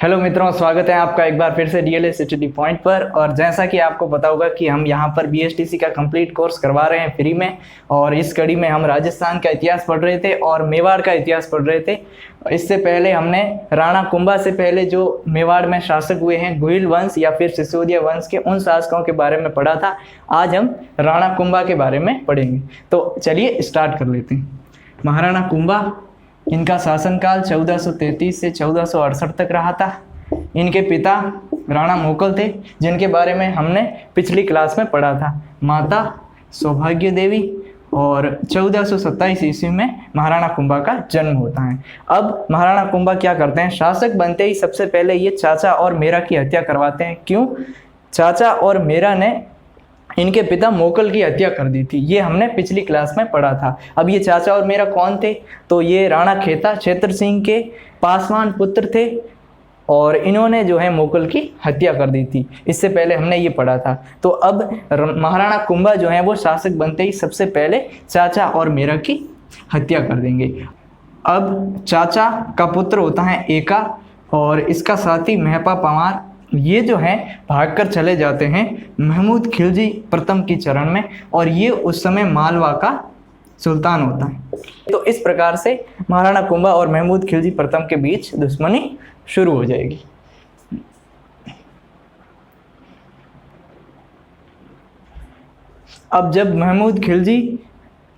Hello मित्रों, स्वागत है आपका एक बार फिर से डीएलएस स्टडी पॉइंट पर। और जैसा कि आपको पता होगा कि हम यहाँ पर बीएसटीसी का कंप्लीट कोर्स करवा रहे हैं फ्री में। और इस कड़ी में हम राजस्थान का इतिहास पढ़ रहे थे और मेवाड़ का इतिहास पढ़ रहे थे। इससे पहले हमने राणा कुंभा से पहले जो मेवाड़ में शासक हुए हैं, गुहिल वंश या फिर सिसोदिया वंश के, उन शासकों के बारे में पढ़ा था। आज हम राणा कुंभा के बारे में पढ़ेंगे। तो चलिए स्टार्ट कर लेते हैं। महाराणा कुंभा, इनका शासनकाल 1433 से 1468 तक रहा था। इनके पिता राणा मोकल थे, जिनके बारे में हमने पिछली क्लास में पढ़ा था। माता सौभाग्य देवी, और 1427 ईस्वी में महाराणा कुंभा का जन्म होता है। अब महाराणा कुंभा क्या करते हैं? शासक बनते ही सबसे पहले ये चाचा और मेरा की हत्या करवाते हैं। क्यों? चाचा और मेरा ने इनके पिता मोकल की हत्या कर दी थी। ये हमने पिछली क्लास में पढ़ा था। अब ये चाचा और मेरा कौन थे? तो ये राणा खेता क्षेत्र सिंह के पासवान पुत्र थे और इन्होंने जो है मोकल की हत्या कर दी थी। इससे पहले हमने ये पढ़ा था। तो अब महाराणा कुंभा जो है वो शासक बनते ही सबसे पहले चाचा और मेरा की हत्या कर देंगे। अब चाचा का पुत्र होता है एका और इसका साथी महपा पंवार। ये जो है भागकर चले जाते हैं महमूद खिलजी प्रथम की चरण में, और ये उस समय मालवा का सुल्तान होता है। तो इस प्रकार से महाराणा कुंभा और महमूद खिलजी प्रथम के बीच दुश्मनी शुरू हो जाएगी। अब जब महमूद खिलजी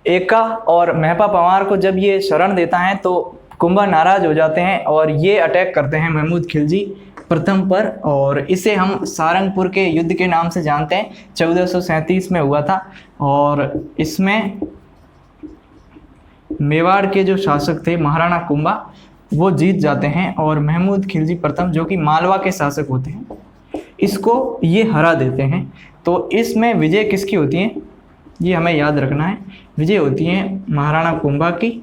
एका और महपा पंवार को जब ये शरण देता है तो कुंभा नाराज हो जाते हैं और ये अटैक करते हैं महमूद खिलजी प्रथम पर, और इसे हम सारंगपुर के युद्ध के नाम से जानते हैं। 1437 में हुआ था और इसमें मेवाड़ के जो शासक थे महाराणा कुंभा, वो जीत जाते हैं और महमूद खिलजी प्रथम, जो कि मालवा के शासक होते हैं, इसको ये हरा देते हैं। तो इसमें विजय किसकी होती है ये हमें याद रखना है। विजय होती है महाराणा कुंभा की,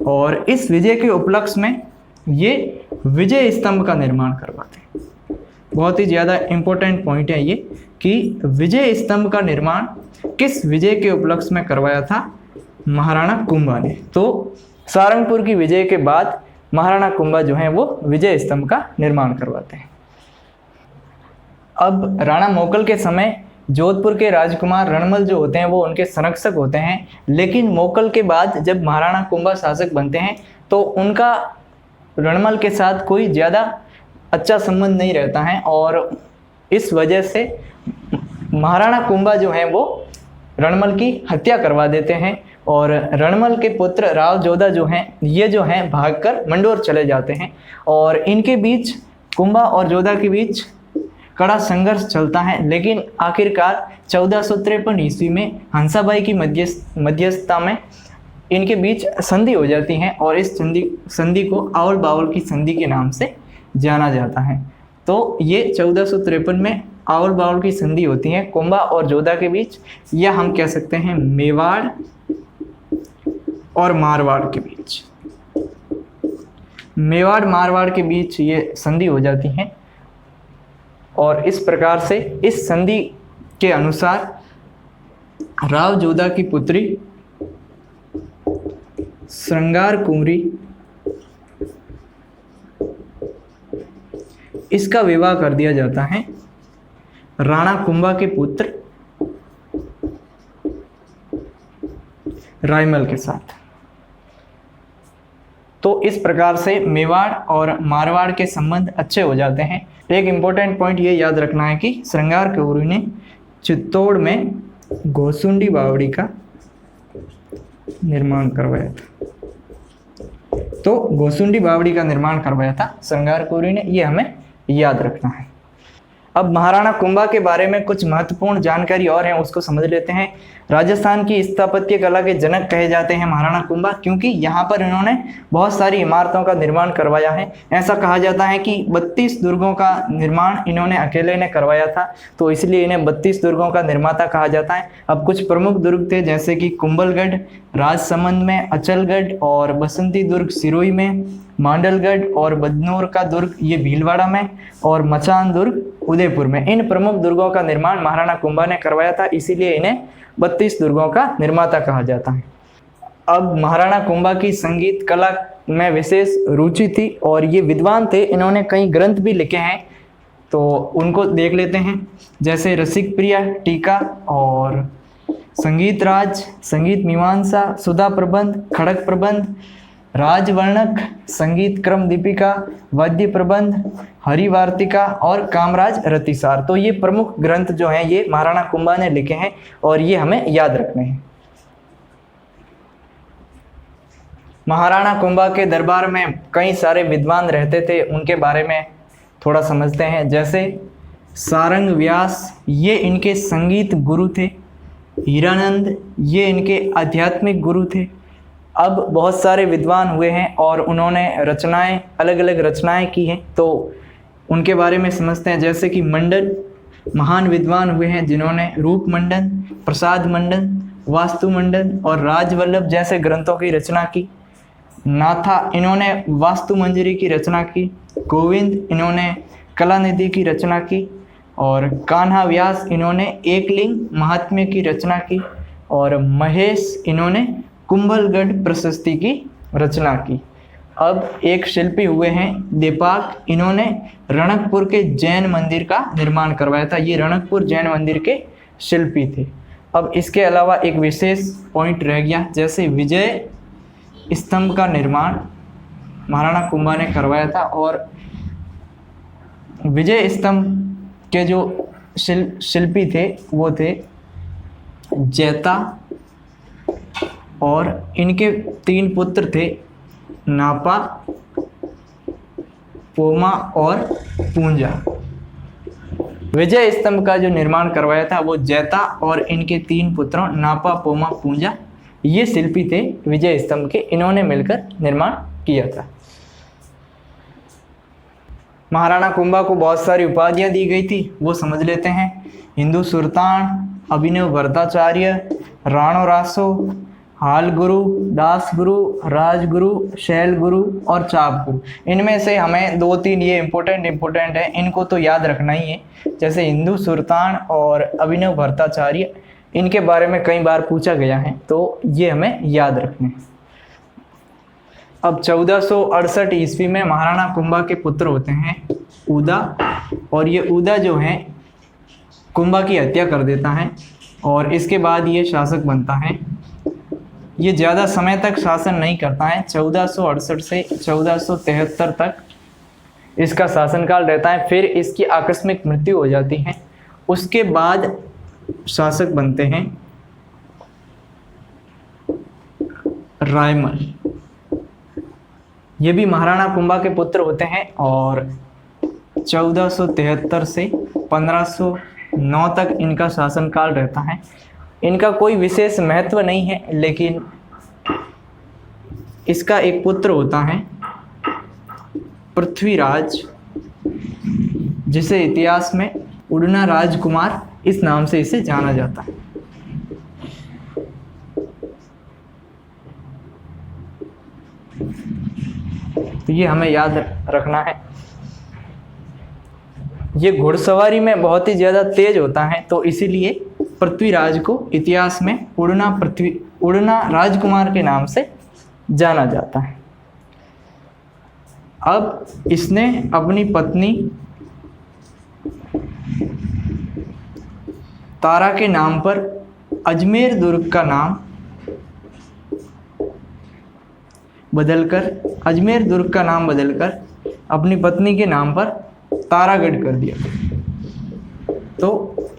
और इस विजय के उपलक्ष्य में ये विजय स्तंभ का निर्माण करवाते हैं। बहुत ही ज़्यादा इम्पोर्टेंट पॉइंट है ये कि विजय स्तंभ का निर्माण किस विजय के उपलक्ष्य में करवाया था? महाराणा कुंभा ने। तो सारंगपुर की विजय के बाद महाराणा कुंभा जो है वो विजय स्तंभ का निर्माण करवाते हैं। अब राणा मोकल के समय जोधपुर के राजकुमार रणमल जो होते हैं वो उनके संरक्षक होते हैं, लेकिन मोकल के बाद जब महाराणा कुंभा शासक बनते हैं तो उनका रणमल के साथ कोई ज़्यादा अच्छा संबंध नहीं रहता है, और इस वजह से महाराणा कुंभा जो है वो रणमल की हत्या करवा देते हैं। और रणमल के पुत्र राव जोधा जो हैं, ये जो हैं भागकर मंडोर चले जाते हैं, और इनके बीच, कुंभा और जोधा के बीच कड़ा संघर्ष चलता है। लेकिन आखिरकार 1453 ईस्वी में हंसाबाई की मध्यस्थता में इनके बीच संधि हो जाती है, और इस संधि को आवल बावल की संधि के नाम से जाना जाता है। तो ये 1453 में आवल बावल की संधि होती है कुंभा और जोधा के बीच, या हम कह सकते हैं मेवाड़ और मारवाड़ के बीच। मेवाड़ मारवाड़ के बीच ये संधि हो जाती है, और इस प्रकार से इस संधि के अनुसार राव जोधा की पुत्री श्रृंगार कुंवरी, इसका विवाह कर दिया जाता है राणा कुंभा के पुत्र रायमल के साथ। तो इस प्रकार से मेवाड़ और मारवाड़ के संबंध अच्छे हो जाते हैं। एक इम्पोर्टेंट पॉइंट ये याद रखना है कि श्रृंगार कुंवरी ने चित्तौड़ में घोसुंडी बावड़ी का निर्माण करवाया था। तो घोसुंडी बावड़ी का निर्माण करवाया था श्रृंगार कुंवरी ने, ये हमें याद रखना है। अब महाराणा कुंभा के बारे में कुछ महत्वपूर्ण जानकारी और है, उसको समझ लेते हैं। राजस्थान की स्थापत्य कला के जनक कहे जाते हैं महाराणा कुंभा, क्योंकि यहाँ पर इन्होंने बहुत सारी इमारतों का निर्माण करवाया है। ऐसा कहा जाता है कि 32 दुर्गों का निर्माण इन्होंने अकेले ने करवाया था, तो इसलिए इन्हें 32 दुर्गों का निर्माता कहा जाता है। अब कुछ प्रमुख दुर्ग थे, जैसे कि कुंभलगढ़ राजसमंद में, अचलगढ़ और बसंती दुर्ग सिरोही में, मांडलगढ़ और बदनौर का दुर्ग ये भीलवाड़ा में, और मचान दुर्ग उदयपुर में। इन प्रमुख दुर्गों का निर्माण महाराणा कुंभा ने करवाया था, इसीलिए इन्हें 32 दुर्गों का निर्माता कहा जाता है। अब महाराणा कुंभा की संगीत कला में विशेष रुचि थी और ये विद्वान थे। इन्होंने कई ग्रंथ भी लिखे हैं, तो उनको देख लेते हैं। जैसे रसिक प्रिया टीका और संगीत राज, संगीत मीमांसा, सुधा प्रबंध, खड़क प्रबंध, राजवर्णक, संगीत क्रम दीपिका, वाद्य प्रबंध, हरिवार्तिका और कामराज रतिसार। तो ये प्रमुख ग्रंथ जो हैं ये महाराणा कुंभा ने लिखे हैं और ये हमें याद रखने हैं। महाराणा कुंभा के दरबार में कई सारे विद्वान रहते थे, उनके बारे में थोड़ा समझते हैं। जैसे सारंग व्यास, ये इनके संगीत गुरु थे। हीरानंद, ये इनके आध्यात्मिक गुरु थे। अब बहुत सारे विद्वान हुए हैं और उन्होंने रचनाएं, अलग अलग रचनाएं की हैं, तो उनके बारे में समझते हैं। जैसे कि मंडन, महान विद्वान हुए हैं जिन्होंने रूप मंडन, प्रसाद मंडन, वास्तु मंडन और राजवल्लभ जैसे ग्रंथों की रचना की। नाथा, इन्होंने वास्तु मंजरी की रचना की। गोविंद, इन्होंने कलानिधि की रचना की। और कान्हा व्यास, इन्होंने एकलिंग महात्म्य की रचना की। और महेश, इन्होंने कुंभलगढ़ प्रशस्ति की रचना की। अब एक शिल्पी हुए हैं दीपाक, इन्होंने रणकपुर के जैन मंदिर का निर्माण करवाया था। ये रणकपुर जैन मंदिर के शिल्पी थे। अब इसके अलावा एक विशेष पॉइंट रह गया, जैसे विजय स्तंभ का निर्माण महाराणा कुंभा ने करवाया था। और विजय स्तंभ के जो शिल्पी थे वो थे जैता, और इनके 3 पुत्र थे, नापा, पोमा और पूंजा। विजय स्तंभ का जो निर्माण करवाया था वो जैता और इनके 3 पुत्रों नापा, पोमा, पूंजा, ये शिल्पी थे विजय स्तंभ के। इन्होंने मिलकर निर्माण किया था। महाराणा कुंभा को बहुत सारी उपाधियां दी गई थी, वो समझ लेते हैं। हिंदू सुल्तान, अभिनव भट्टाचार्य, राणो रासो, हाल गुरु, दास गुरु, राजगुरु, शैल गुरु और चाप गुरु। इनमें से हमें 2-3 ये इम्पोर्टेंट है, इनको तो याद रखना ही है। जैसे हिंदू सुल्तान और अभिनव भट्टाचार्य, इनके बारे में कई बार पूछा गया है, तो ये हमें याद रखने हैं। अब 1468 ईस्वी में महाराणा कुंभा के पुत्र होते हैं उदा, और ये उदा जो है कुंभा की हत्या कर देता है और इसके बाद ये शासक बनता है। ये ज़्यादा समय तक शासन नहीं करता है, 1468 से 1473 तक इसका शासनकाल रहता है। फिर इसकी आकस्मिक मृत्यु हो जाती है। उसके बाद शासक बनते हैं रायमल। ये भी महाराणा कुंभा के पुत्र होते हैं और 1473 से 1509 तक इनका शासनकाल रहता है। इनका कोई विशेष महत्व नहीं है, लेकिन इसका एक पुत्र होता है पृथ्वीराज, जिसे इतिहास में उड़ना राजकुमार इस नाम से इसे जाना जाता है। तो ये हमें याद रखना है। ये घुड़सवारी में बहुत ही ज़्यादा तेज होता है, तो इसीलिए पृथ्वीराज को इतिहास में उड़ना राजकुमार के नाम से जाना जाता है। अब इसने अपनी पत्नी तारा के नाम पर अजमेर दुर्ग का नाम बदलकर अपनी पत्नी के नाम पर तारागढ़ कर दिया। तो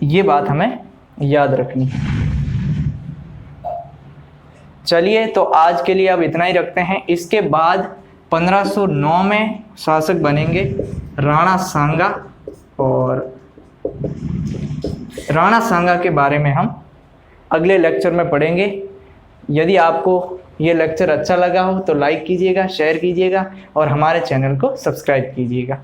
ये बात हमें याद रखनी है। चलिए, तो आज के लिए अब इतना ही रखते हैं। इसके बाद 1509 में शासक बनेंगे राणा सांगा, और राणा सांगा के बारे में हम अगले लेक्चर में पढ़ेंगे। यदि आपको ये लेक्चर अच्छा लगा हो तो लाइक कीजिएगा, शेयर कीजिएगा और हमारे चैनल को सब्सक्राइब कीजिएगा।